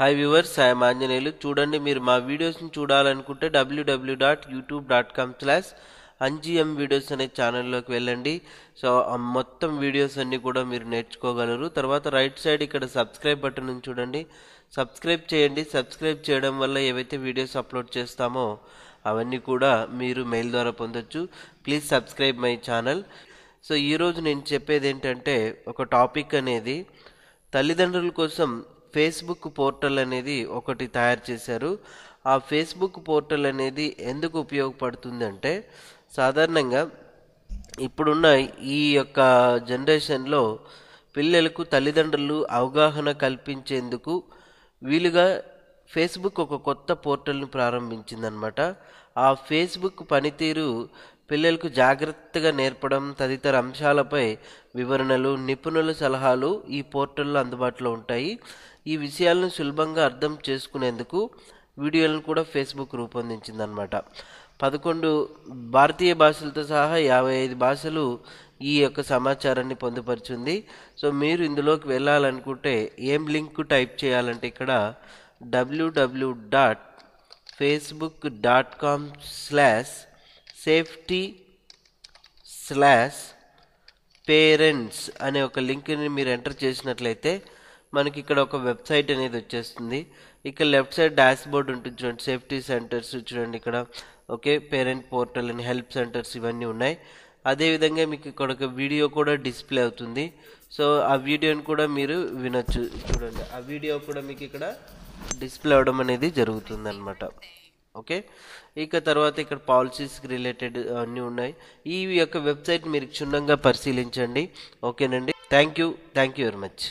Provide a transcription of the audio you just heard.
Hi viewers, I'm Anjaneyulu. చూడండి, మీరు మా వీడియోస్ని చూడాలనుకుంటే www.youtube.com/angm వీడియోస్ అనే ఛానల్లోకి వెళ్ళండి. సో ఆ మొత్తం వీడియోస్ అన్నీ కూడా మీరు నేర్చుకోగలరు. తర్వాత రైట్ సైడ్ ఇక్కడ సబ్స్క్రైబ్ బటన్ ఉంది చూడండి, సబ్స్క్రైబ్ చేయండి. సబ్స్క్రైబ్ చేయడం వల్ల ఏవైతే వీడియోస్ అప్లోడ్ చేస్తామో అవన్నీ కూడా మీరు మెయిల్ ద్వారా పొందొచ్చు. Please subscribe my channel. So ఈరోజు నేను చెప్పేది ఏంటంటే, ఒక టాపిక్ అనేది తల్లిదండ్రుల కోసం ఫేస్బుక్ పోర్టల్ అనేది ఒకటి తయారు చేశారు. ఆ ఫేస్బుక్ పోర్టల్ అనేది ఎందుకు ఉపయోగపడుతుంది అంటే, సాధారణంగా ఇప్పుడున్న ఈ యొక్క జనరేషన్లో పిల్లలకు తల్లిదండ్రులు అవగాహన కల్పించేందుకు వీలుగా ఫేస్బుక్ ఒక కొత్త పోర్టల్ని ప్రారంభించిందనమాట. ఆ ఫేస్బుక్ పనితీరు పిల్లలకు జాగ్రత్తగా నేర్పడం తదితర అంశాలపై వివరణలు, నిపుణుల సలహాలు ఈ పోర్టల్లో అందుబాటులో ఉంటాయి. ఈ విషయాలను సులభంగా అర్థం చేసుకునేందుకు వీడియోలను కూడా ఫేస్బుక్ రూపొందించిందనమాట. 11 భారతీయ భాషలతో సహా 55 భాషలు ఈ యొక్క సమాచారాన్ని పొందుపరిచింది. సో మీరు ఇందులోకి వెళ్ళాలనుకుంటే ఏం లింక్ టైప్ చేయాలంటే, ఇక్కడ www.facebook.com/safety/parents అనే ఒక లింక్ని మీరు ఎంటర్ చేసినట్లయితే మనకి ఇక్కడ ఒక వెబ్సైట్ అనేది వచ్చేస్తుంది. ఇక్కడ లెఫ్ట్ సైడ్ డాష్ బోర్డ్ ఉంటుంది చూడండి, సేఫ్టీ సెంటర్స్ చూడండి ఇక్కడ. ఓకే, పేరెంట్ పోర్టల్ అని, హెల్ప్ సెంటర్స్ ఇవన్నీ ఉన్నాయి. అదేవిధంగా మీకు ఇక్కడ ఒక వీడియో కూడా డిస్ప్లే అవుతుంది. సో ఆ వీడియోని కూడా మీరు వినొచ్చు. చూడండి, ఆ వీడియో కూడా మీకు ఇక్కడ డిస్ప్లే అవడం అనేది జరుగుతుంది అనమాట. ఓకే, ఇక తర్వాత ఇక్కడ పాలసీస్కి రిలేటెడ్ అన్నీ ఉన్నాయి. ఈ యొక్క వెబ్సైట్ మీరు క్షుణ్ణంగా పరిశీలించండి. ఓకేనండి, థ్యాంక్ యూ వెరీ మచ్.